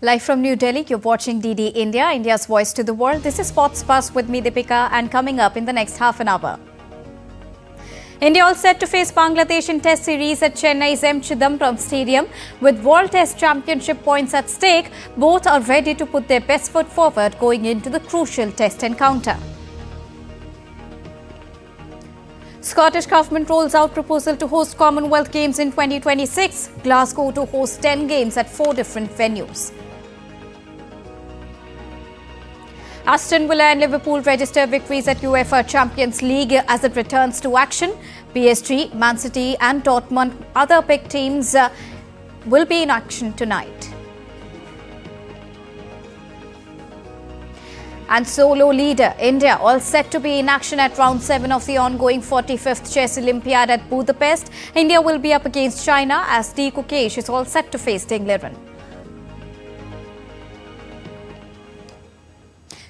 Live from New Delhi, you're watching DD India, India's voice to the world. This is Sports Buzz with me, Deepika, and coming up in the next half an hour. India all set to face Bangladesh in Test series at Chennai's M. Chidambaram Stadium. With World Test Championship points at stake, both are ready to put their best foot forward going into the crucial Test encounter. Scottish government rolls out proposal to host Commonwealth Games in 2026. Glasgow to host 10 games at 4 different venues. Aston Villa and Liverpool register victories at UEFA Champions League as it returns to action. PSG, Man City and Dortmund, other big teams, will be in action tonight. And solo leader India all set to be in action at round 7 of the ongoing 45th Chess Olympiad at Budapest. India will be up against China as D. Kukesh is all set to face Ding Liren.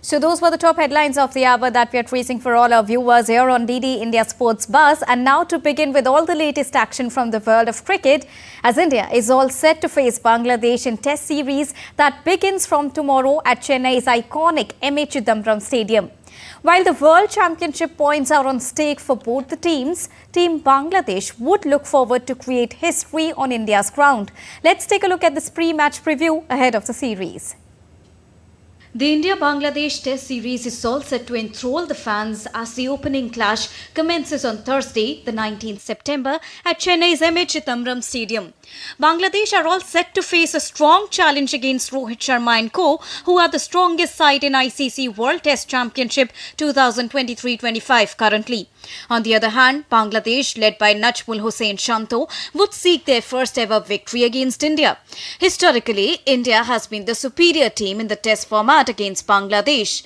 So those were the top headlines of the hour that we are tracing for all our viewers here on DD India Sports Buzz. And now to begin with all the latest action from the world of cricket, as India is all set to face Bangladesh in Test series that begins from tomorrow at Chennai's iconic M. Chidambaram Stadium. While the World Championship points are on stake for both the teams, Team Bangladesh would look forward to create history on India's ground. Let's take a look at this pre-match preview ahead of the series. The India-Bangladesh Test series is all set to enthrall the fans as the opening clash commences on Thursday, the 19th September at Chennai's M. Chidambaram Stadium. Bangladesh are all set to face a strong challenge against Rohit Sharma and co, who are the strongest side in ICC World Test Championship 2023-25 currently. On the other hand, Bangladesh, led by Najmul Hossain Shanto, would seek their first ever victory against India. Historically, India has been the superior team in the Test format against Bangladesh.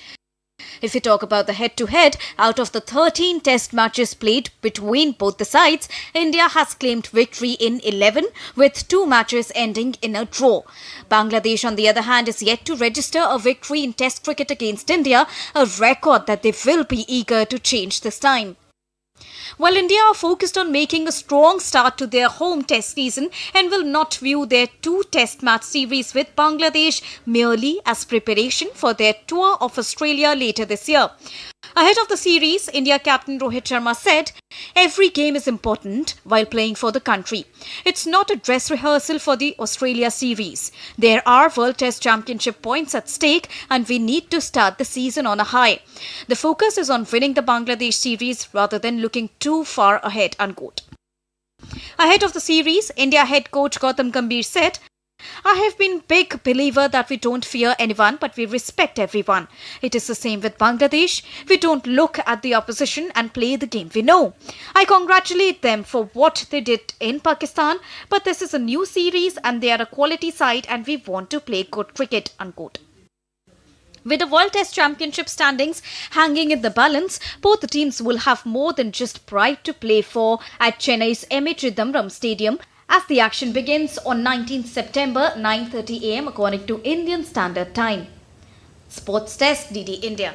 If we talk about the head-to-head, out of the 13 Test matches played between both the sides, India has claimed victory in 11, with 2 matches ending in a draw. Bangladesh, on the other hand, is yet to register a victory in Test cricket against India, a record that they will be eager to change this time. While India are focused on making a strong start to their home Test season and will not view their 2 Test match series with Bangladesh merely as preparation for their tour of Australia later this year. Ahead of the series, India captain Rohit Sharma said, "Every game is important while playing for the country. It's not a dress rehearsal for the Australia series. There are World Test Championship points at stake and we need to start the season on a high. The focus is on winning the Bangladesh series rather than looking too far ahead," unquote. Ahead of the series, India head coach Gautam Gambhir said, "I have been big believer that we don't fear anyone but we respect everyone. It is the same with Bangladesh. We don't look at the opposition and play the game we know. I congratulate them for what they did in Pakistan, but this is a new series and they are a quality side and we want to play good cricket," unquote. With the World Test Championship standings hanging in the balance, both the teams will have more than just pride to play for at Chennai's M. Chidambaram Stadium, as the action begins on 19th September, 9:30 am according to Indian Standard Time. Sports Desk, DD India.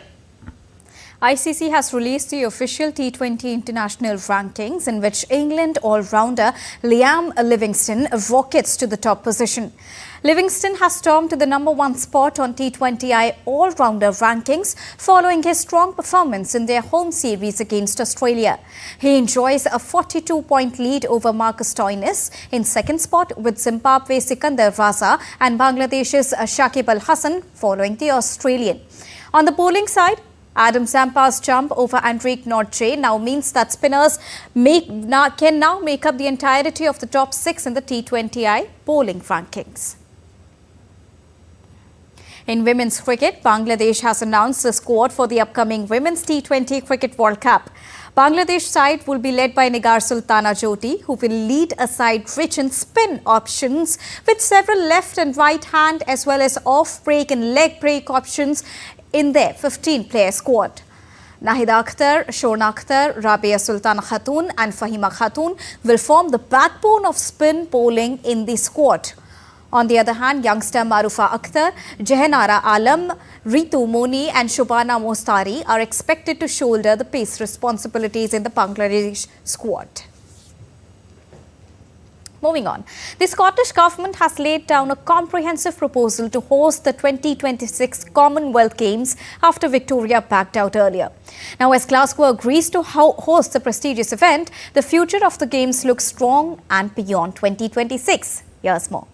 ICC has released the official T20 international rankings in which England all-rounder Livingston rockets to the top position. Livingston has stormed to the number 1 spot on T20I all-rounder rankings following his strong performance in their home series against Australia. He enjoys a 42-point lead over Marcus Stoinis in second spot, with Zimbabwe's Sikandar Raza and Bangladesh's Shakib Al Hassan following the Australian. On the bowling side, Adam Zampa's jump over Enrique Nortje now means that spinners can now make up the entirety of the top 6 in the T20I bowling rankings. In women's cricket, Bangladesh has announced the squad for the upcoming Women's T20 Cricket World Cup. Bangladesh side will be led by Nigar Sultana Jyoti, who will lead a side rich in spin options with several left and right hand as well as off-break and leg break options in their 15-player squad. Nahida Akhtar, Shona Akhtar, Rabia Sultan Khatun and Fahima Khatun will form the backbone of spin bowling in the squad. On the other hand, youngster Marufa Akhtar, Jehanara Alam, Ritu Moni and Shubhana Mostari are expected to shoulder the pace responsibilities in the Bangladesh squad. Moving on, the Scottish Government has laid down a comprehensive proposal to host the 2026 Commonwealth Games after Victoria backed out earlier. Now, as Glasgow agrees to host the prestigious event, the future of the Games looks strong and beyond 2026. Here's more.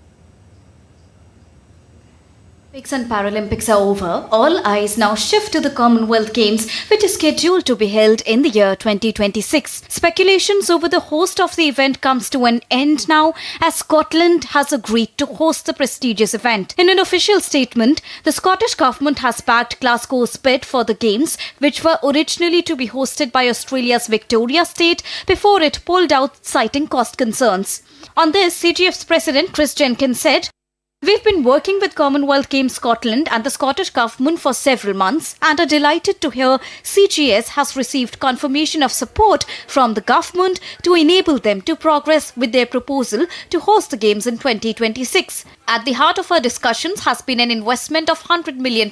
Olympics and Paralympics are over. All eyes now shift to the Commonwealth Games, which is scheduled to be held in the year 2026. Speculations over the host of the event comes to an end now, as Scotland has agreed to host the prestigious event. In an official statement, the Scottish Government has backed Glasgow's bid for the Games, which were originally to be hosted by Australia's Victoria State before it pulled out, citing cost concerns. On this, CGF's President Chris Jenkins said, "We've been working with Commonwealth Games Scotland and the Scottish Government for several months and are delighted to hear CGS has received confirmation of support from the government to enable them to progress with their proposal to host the Games in 2026. At the heart of our discussions has been an investment of £100 million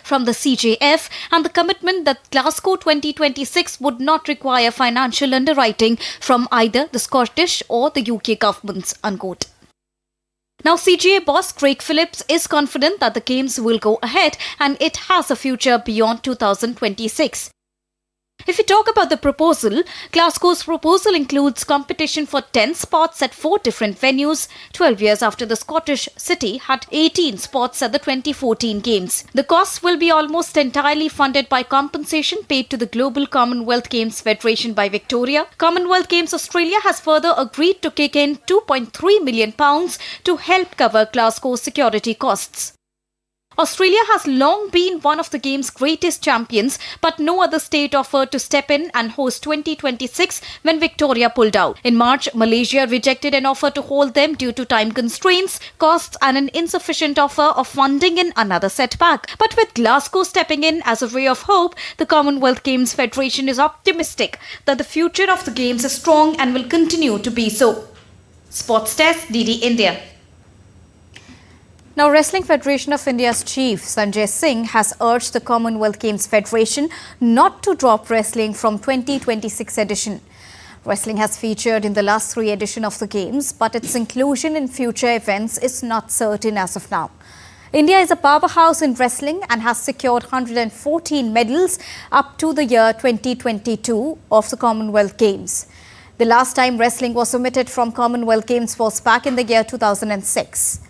from the CJF and the commitment that Glasgow 2026 would not require financial underwriting from either the Scottish or the UK governments." Unquote. Now, CGA boss Craig Phillips is confident that the Games will go ahead and it has a future beyond 2026. If we talk about the proposal, Glasgow's proposal includes competition for 10 spots at 4 different venues, 12 years after the Scottish city had 18 spots at the 2014 Games. The costs will be almost entirely funded by compensation paid to the Global Commonwealth Games Federation by Victoria. Commonwealth Games Australia has further agreed to kick in £2.3 million to help cover Glasgow's security costs. Australia has long been one of the Games' greatest champions, but no other state offered to step in and host 2026 when Victoria pulled out. In March, Malaysia rejected an offer to hold them due to time constraints, costs and an insufficient offer of funding in another setback. But with Glasgow stepping in as a ray of hope, the Commonwealth Games Federation is optimistic that the future of the Games is strong and will continue to be so. Sports Desk, DD India. Now, Wrestling Federation of India's chief, Sanjay Singh, has urged the Commonwealth Games Federation not to drop wrestling from 2026 edition. Wrestling has featured in the last 3 editions of the Games, but its inclusion in future events is not certain as of now. India is a powerhouse in wrestling and has secured 114 medals up to the year 2022 of the Commonwealth Games. The last time wrestling was omitted from Commonwealth Games was back in the year 2006.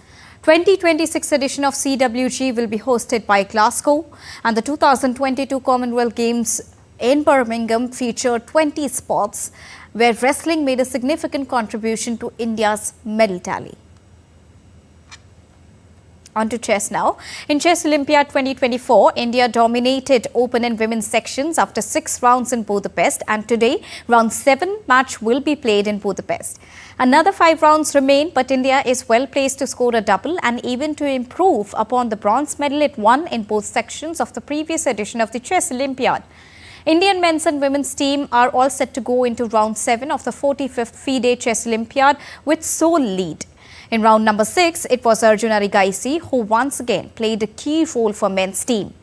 2026 edition of CWG will be hosted by Glasgow, and the 2022 Commonwealth Games in Birmingham featured 20 spots where wrestling made a significant contribution to India's medal tally. On to chess now. In Chess Olympiad 2024, India dominated open and women's sections after 6 rounds in Budapest, and today round 7 match will be played in Budapest. Another 5 rounds remain, but India is well placed to score a double and even to improve upon the bronze medal it won in both sections of the previous edition of the Chess Olympiad. Indian men's and women's team are all set to go into round 7 of the 45th FIDE Chess Olympiad with sole lead. In round number 6, it was Arjun Arigaisi who once again played a key role for men's team.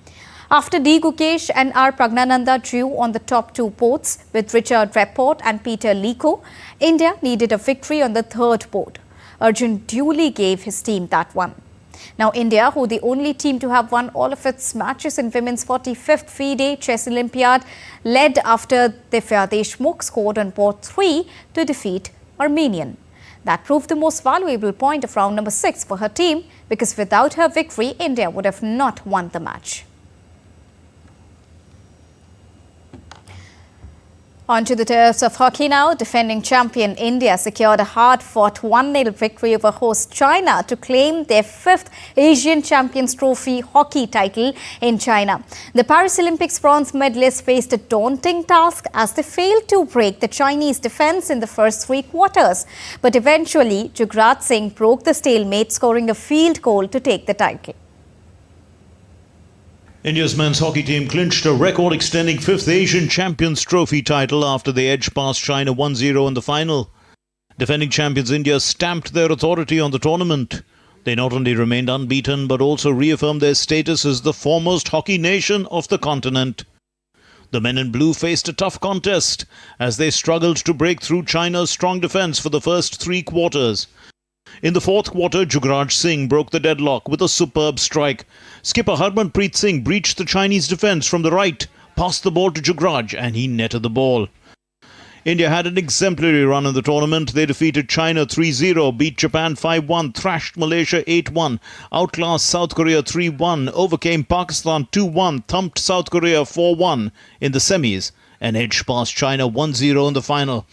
After D. Gukesh and R. Pragnananda drew on the top 2 boards with Richard Rapport and Peter Liko, India needed a victory on the 3rd board. Arjun duly gave his team that one. Now, India, who the only team to have won all of its matches in women's 45th FIDE Chess Olympiad, led after Divya Deshmukh scored on board 3 to defeat Armenian. That proved the most valuable point of round number 6 for her team, because without her victory, India would have not won the match. On to the turfs of hockey now. Defending champion India secured a hard-fought 1-0 victory over host China to claim their 5th Asian Champions Trophy hockey title in China. The Paris Olympics bronze medalists faced a daunting task as they failed to break the Chinese defense in the first 3 quarters. But eventually, Jugraj Singh broke the stalemate, scoring a field goal to take the title. India's men's hockey team clinched a record-extending 5th Asian Champions Trophy title after they edged past China 1-0 in the final. Defending champions India stamped their authority on the tournament. They not only remained unbeaten but also reaffirmed their status as the foremost hockey nation of the continent. The men in blue faced a tough contest as they struggled to break through China's strong defence for the first 3 quarters. In the fourth quarter, Jugraj Singh broke the deadlock with a superb strike. Skipper Harmanpreet Singh breached the Chinese defence from the right, passed the ball to Jugraj and he netted the ball. India had an exemplary run in the tournament. They defeated China 3-0, beat Japan 5-1, thrashed Malaysia 8-1, outclassed South Korea 3-1, overcame Pakistan 2-1, thumped South Korea 4-1 in the semis and edged past China 1-0 in the final.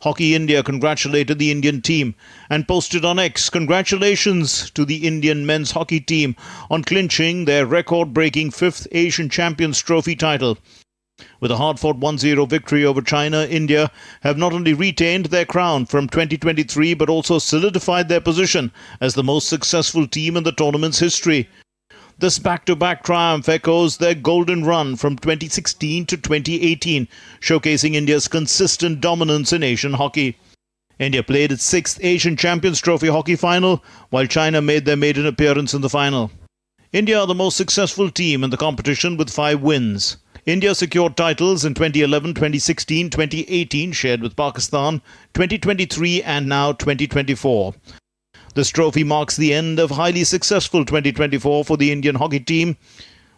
Hockey India congratulated the Indian team and posted on X, "Congratulations to the Indian men's hockey team on clinching their record-breaking 5th Asian Champions Trophy title." With a hard-fought 1-0 victory over China, India have not only retained their crown from 2023 but also solidified their position as the most successful team in the tournament's history. This back-to-back triumph echoes their golden run from 2016 to 2018, showcasing India's consistent dominance in Asian hockey. India played its 6th Asian Champions Trophy hockey final, while China made their maiden appearance in the final. India are the most successful team in the competition with 5 wins. India secured titles in 2011, 2016, 2018, shared with Pakistan, 2023 and now 2024. This trophy marks the end of highly successful 2024 for the Indian hockey team,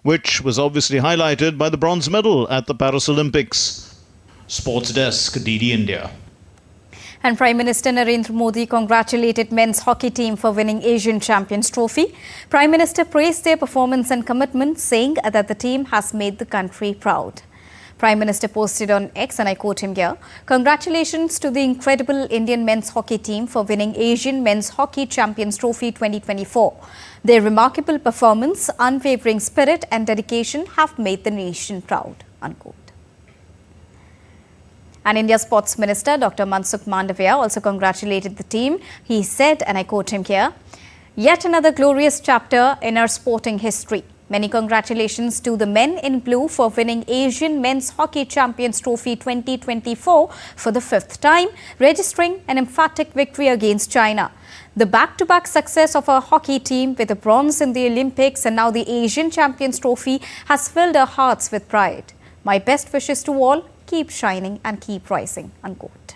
which was obviously highlighted by the bronze medal at the Paris Olympics. Sports Desk, DD India. And Prime Minister Narendra Modi congratulated men's hockey team for winning Asian Champions Trophy. Prime Minister praised their performance and commitment, saying that the team has made the country proud. Prime Minister posted on X, and I quote him here, "Congratulations to the incredible Indian men's hockey team for winning Asian Men's Hockey Champions Trophy 2024. Their remarkable performance, unwavering spirit and dedication have made the nation proud." Unquote. And India Sports Minister Dr. Mansukh Mandavia also congratulated the team. He said, and I quote him here, "Yet another glorious chapter in our sporting history. Many congratulations to the men in blue for winning Asian Men's Hockey Champions Trophy 2024 for the 5th time, registering an emphatic victory against China. The back-to-back success of our hockey team with a bronze in the Olympics and now the Asian Champions Trophy has filled our hearts with pride. My best wishes to all. Keep shining and keep rising." Unquote.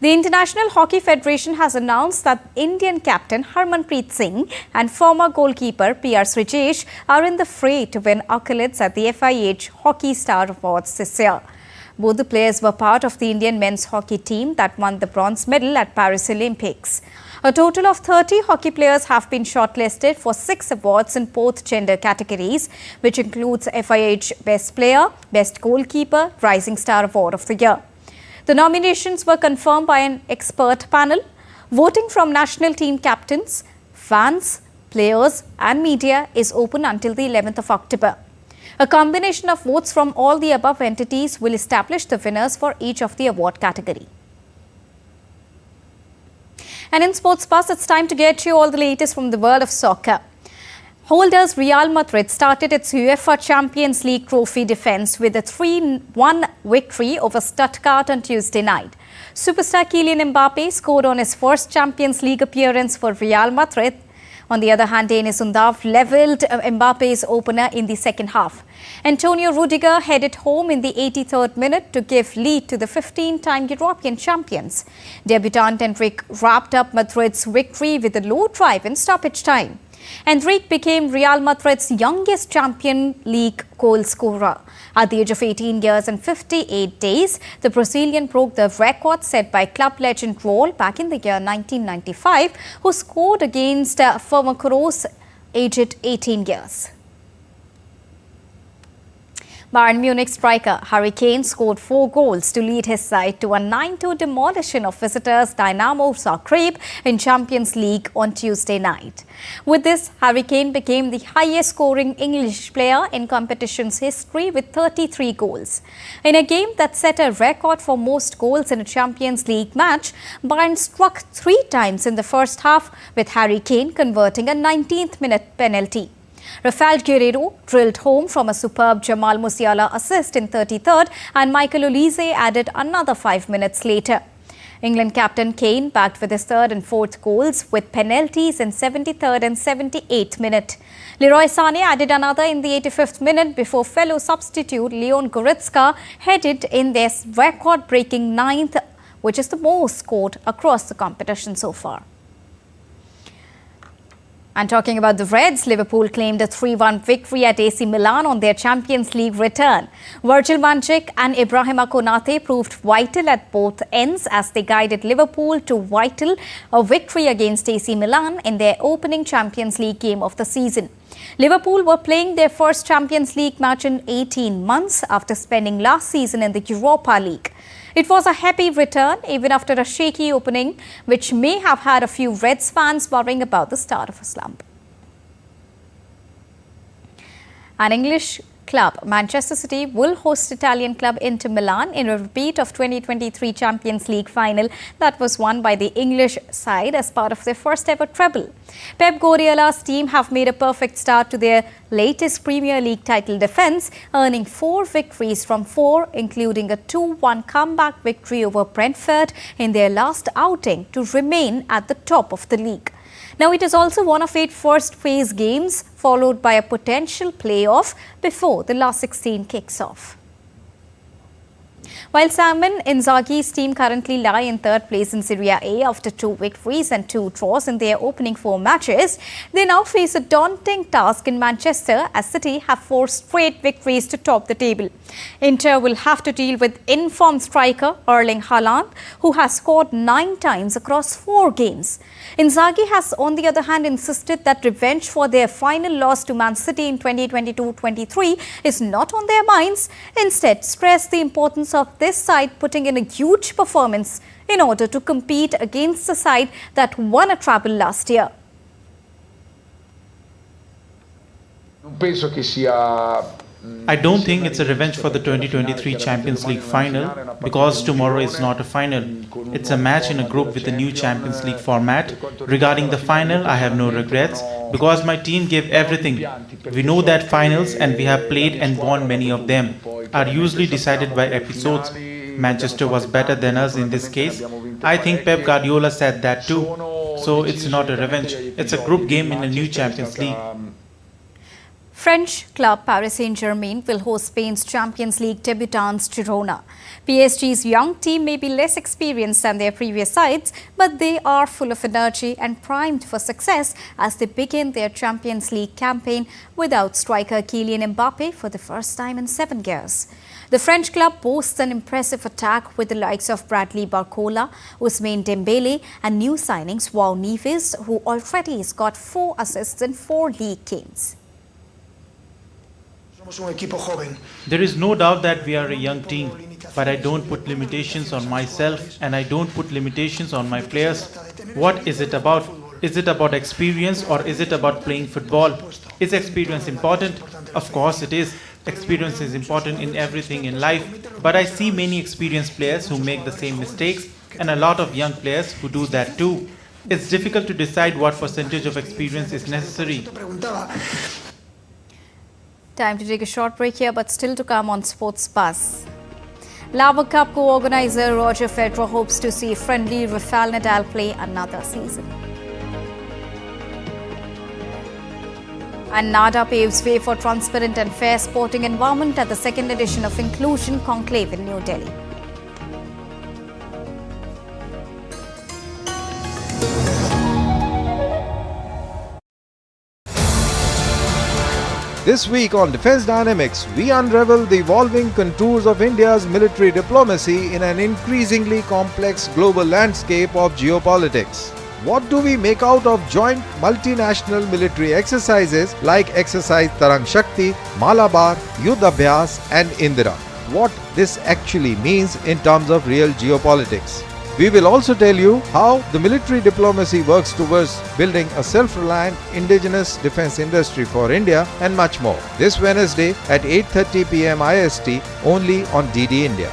The International Hockey Federation has announced that Indian captain Harmanpreet Singh and former goalkeeper PR Srijesh are in the fray to win accolades at the FIH Hockey Star Awards this year. Both the players were part of the Indian men's hockey team that won the bronze medal at Paris Olympics. A total of 30 hockey players have been shortlisted for 6 awards in both gender categories, which includes FIH Best Player, Best Goalkeeper, Rising Star Award of the Year. The nominations were confirmed by an expert panel. Voting from national team captains, fans, players and media is open until the 11th of October. A combination of votes from all the above entities will establish the winners for each of the award category. And in Sports Buzz, it's time to get you all the latest from the world of soccer. Holders Real Madrid started its UEFA Champions League trophy defence with a 3-1 victory over Stuttgart on Tuesday night. Superstar Kylian Mbappe scored on his first Champions League appearance for Real Madrid. On the other hand, Denis Undav levelled Mbappe's opener in the second half. Antonio Rudiger headed home in the 83rd minute to give lead to the 15-time European champions. Debutant Enrique wrapped up Madrid's victory with a low drive in stoppage time. Enrique became Real Madrid's youngest Champions League goal scorer. At the age of 18 years and 58 days, the Brazilian broke the record set by club legend Raul back in the year 1995, who scored against former Kroos, aged 18 years. Bayern Munich striker Harry Kane scored 4 goals to lead his side to a 9-2 demolition of visitors Dynamo Zagreb in Champions League on Tuesday night. With this, Harry Kane became the highest scoring English player in competition's history with 33 goals. In a game that set a record for most goals in a Champions League match, Bayern struck 3 times in the first half, with Harry Kane converting a 19th minute penalty. Rafael drilled home from a superb Jamal Musiala assist in 33rd, and Michael Olise added another 5 minutes later. England captain Kane backed with his third and fourth goals with penalties in 73rd and 78th minute. Leroy Sané added another in the 85th minute before fellow substitute Leon Goretzka headed in their record-breaking ninth, which is the most scored across the competition so far. And talking about the Reds, Liverpool claimed a 3-1 victory at AC Milan on their Champions League return. Virgil van Dijk and Ibrahima Konate proved vital at both ends as they guided Liverpool to a victory against AC Milan in their opening Champions League game of the season. Liverpool were playing their first Champions League match in 18 months after spending last season in the Europa League. It was a happy return even after a shaky opening, which may have had a few Reds fans worrying about the start of a slump. An English club, Manchester City, will host Italian club Inter Milan in a repeat of 2023 Champions League final that was won by the English side as part of their first ever treble. Pep Guardiola's team have made a perfect start to their latest Premier League title defence, earning 4 victories from 4, including a 2-1 comeback victory over Brentford in their last outing to remain at the top of the league. Now, it is also one of 8 first phase games, followed by a potential playoff before the last 16 kicks off. While Simone Inzaghi's team currently lie in third place in Serie A after 2 victories and 2 draws in their opening 4 matches, they now face a daunting task in Manchester as City have 4 straight victories to top the table. Inter will have to deal with informed striker Erling Haaland, who has scored 9 times across 4 games. Inzaghi has, on the other hand, insisted that revenge for their final loss to Man City in 2022-23 is not on their minds. Instead, stressed the importance of this side putting in a huge performance in order to compete against the side that won a treble last year. I don't think it's a revenge for the 2023 Champions League final because tomorrow is not a final. It's a match in a group with the new Champions League format. Regarding the final, I have no regrets because my team gave everything. We know that finals, and we have played and won many of them, are usually decided by episodes. Manchester was better than us in this case. I think Pep Guardiola said that too. So it's not a revenge. It's a group game in a new Champions League. French club Paris SaintGermain will host Spain's Champions League debutants Girona. PSG's young team may be less experienced than their previous sides, but they are full of energy and primed for success as they begin their Champions League campaign without striker Kylian Mbappe for the first time in 7 years. The French club boasts an impressive attack with the likes of Bradley Barcola, Ousmane Dembele and new signings João Neves, who already has got 4 assists in 4 league games. There is no doubt that we are a young team, but I don't put limitations on myself and I don't put limitations on my players. What is it about? Is it about experience or is it about playing football? Is experience important? Of course it is. Experience is important in everything in life, but I see many experienced players who make the same mistakes and a lot of young players who do that too. It's difficult to decide what percentage of experience is necessary. Time to take a short break here, but still to come on Sports Buzz. Laver Cup co-organizer Roger Federer hopes to see friendly Rafael Nadal play another season. And NADA paves way for transparent and fair sporting environment at the 2nd edition of Inclusion Conclave in New Delhi. This week on Defence Dynamics, we unravel the evolving contours of India's military diplomacy in an increasingly complex global landscape of geopolitics. What do we make out of joint multinational military exercises like Exercise Tarang Shakti, Malabar, Yudh Abhyas and Indira? What this actually means in terms of real geopolitics. We will also tell you how the military diplomacy works towards building a self-reliant indigenous defence industry for India and much more. This Wednesday at 8:30 PM IST only on DD India.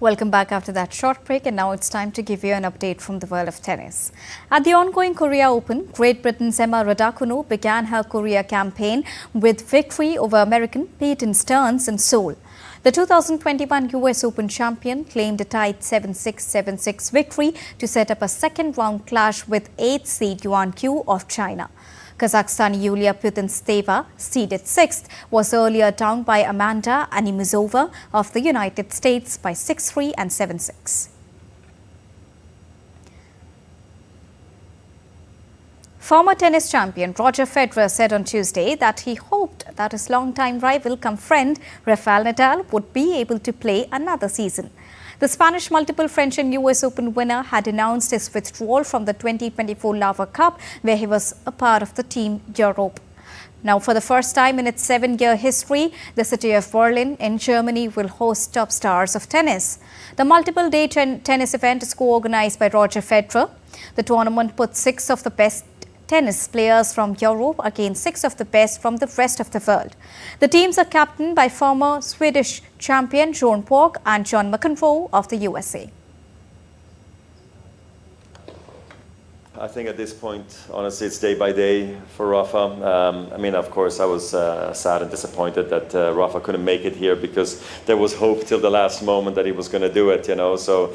Welcome back after that short break, and now it's time to give you an update from the world of tennis. At the ongoing Korea Open, Great Britain's Emma Raducanu began her Korea campaign with victory over American Peyton Stearns in Seoul. The 2021 US Open champion claimed a tight 7-6, 7-6 victory to set up a second-round clash with 8th seed Yuan Q of China. Kazakhstan Yulia Putintseva, seeded 6th, was earlier down by Amanda Animuzova of the United States by 6-3 and 7-6. Former tennis champion Roger Federer said on Tuesday that he hoped that his longtime rival cum friend Rafael Nadal would be able to play another season. The Spanish multiple French and US Open winner had announced his withdrawal from the 2024 Laver Cup, where he was a part of the Team Europe. Now, for the first time in its 7-year history, the city of Berlin in Germany will host top stars of tennis. The multiple-day tennis event is co-organized by Roger Federer. The tournament puts 6 of the best tennis players from Europe against 6 of the best from the rest of the world. The teams are captained by former Swedish champion John Pork and John McEnroe of the USA. I think at this point, honestly, it's day by day for Rafa. I mean, of course, I was sad and disappointed that Rafa couldn't make it here, because there was hope till the last moment that he was going to do it, you know. So,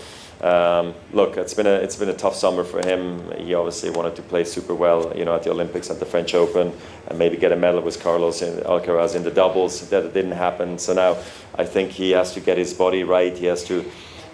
look, it's been a tough summer for him. He obviously wanted to play super well, you know, at the Olympics, at the French Open, and maybe get a medal with Carlos Alcaraz in the doubles. That didn't happen. So now I think he has to get his body right. He has to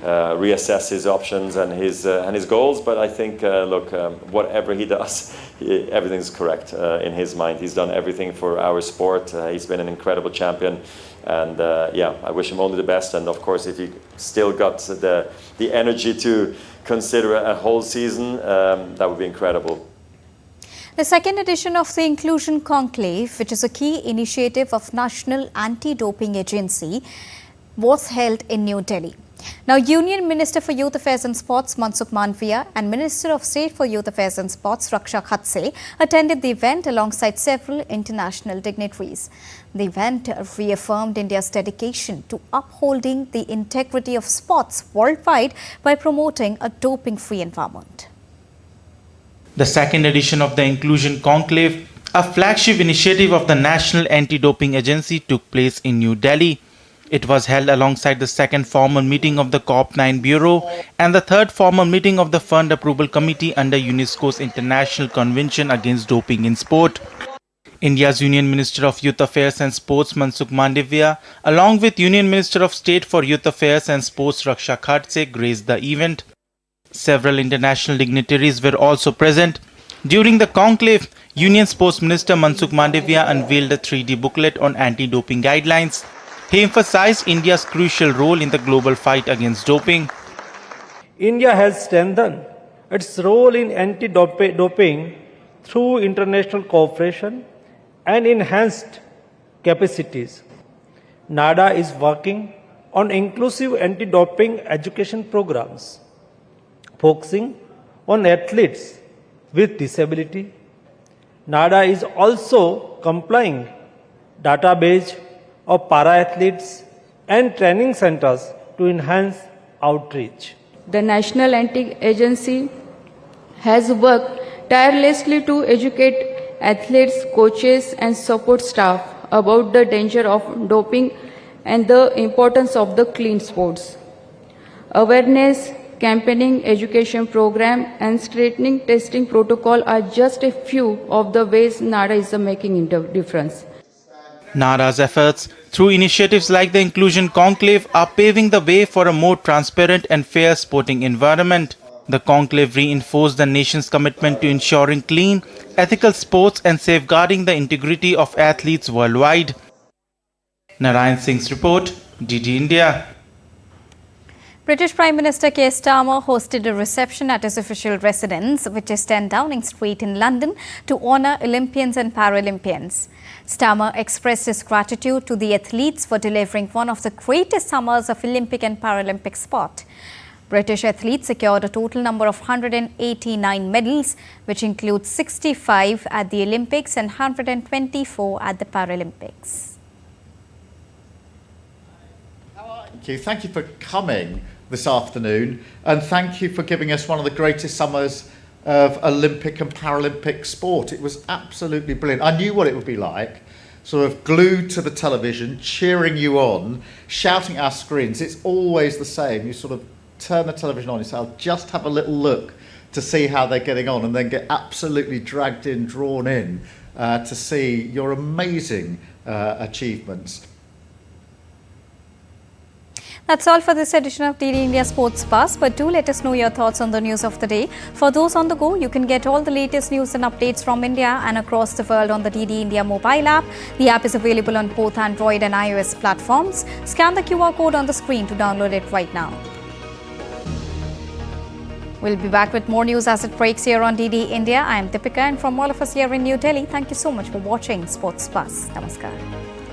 reassess his options and his goals. But I think, look, whatever he does, everything's correct in his mind. He's done everything for our sport. He's been an incredible champion, and yeah, I wish him only the best. And of course, if he still got the energy to consider a whole season, that would be incredible. The second edition of the Inclusion Conclave, which is a key initiative of National Anti-Doping Agency, was held in New Delhi. Now, Union Minister for Youth Affairs and Sports Mansukh Mandavia and Minister of State for Youth Affairs and Sports Raksha Khatse attended the event alongside several international dignitaries. The event reaffirmed India's dedication to upholding the integrity of sports worldwide by promoting a doping-free environment. The second edition of the Inclusion Conclave, a flagship initiative of the National Anti-Doping Agency, took place in New Delhi. It was held alongside the second formal meeting of the COP9 Bureau and the third formal meeting of the Fund Approval Committee under UNESCO's International Convention Against Doping in Sport. India's Union Minister of Youth Affairs and Sports Mansukh Mandavia, along with Union Minister of State for Youth Affairs and Sports Raksha Khatse, graced the event. Several international dignitaries were also present. During the conclave, Union Sports Minister Mansukh Mandavia unveiled a 3D booklet on anti-doping guidelines. He emphasized India's crucial role in the global fight against doping. India has strengthened its role in anti-doping through international cooperation and enhanced capacities. NADA is working on inclusive anti-doping education programs, focusing on athletes with disability. NADA is also complying database of para-athletes and training centers to enhance outreach. The National Anti-Agency has worked tirelessly to educate athletes, coaches and support staff about the danger of doping and the importance of the clean sports. Awareness, campaigning, education program and straightening testing protocol are just a few of the ways NADA is making a difference. NADA's efforts through initiatives like the Inclusion Conclave are paving the way for a more transparent and fair sporting environment. The conclave reinforced the nation's commitment to ensuring clean, ethical sports and safeguarding the integrity of athletes worldwide. Narayan Singh's report, DD India. British Prime Minister Keir Starmer hosted a reception at his official residence, which is 10 Downing Street in London, to honour Olympians and Paralympians. Starmer expressed his gratitude to the athletes for delivering one of the greatest summers of Olympic and Paralympic sport. British athletes secured a total number of 189 medals, which includes 65 at the Olympics and 124 at the Paralympics. Thank you for coming. this afternoon, and thank you for giving us one of the greatest summers of Olympic and Paralympic sport. It was absolutely brilliant. I knew what it would be like, sort of glued to the television, cheering you on, shouting at our screens. It's always the same. You sort of turn the television on, you say, I'll just have a little look to see how they're getting on, and then get absolutely dragged in, drawn in to see your amazing achievements. That's all for this edition of DD India Sports Buzz, but do let us know your thoughts on the news of the day. For those on the go, you can get all the latest news and updates from India and across the world on the DD India mobile app. The app is available on both Android and iOS platforms. Scan the QR code on the screen to download it right now. We'll be back with more news as it breaks here on DD India. I am Deepika, and from all of us here in New Delhi, thank you so much for watching Sports Buzz. Namaskar.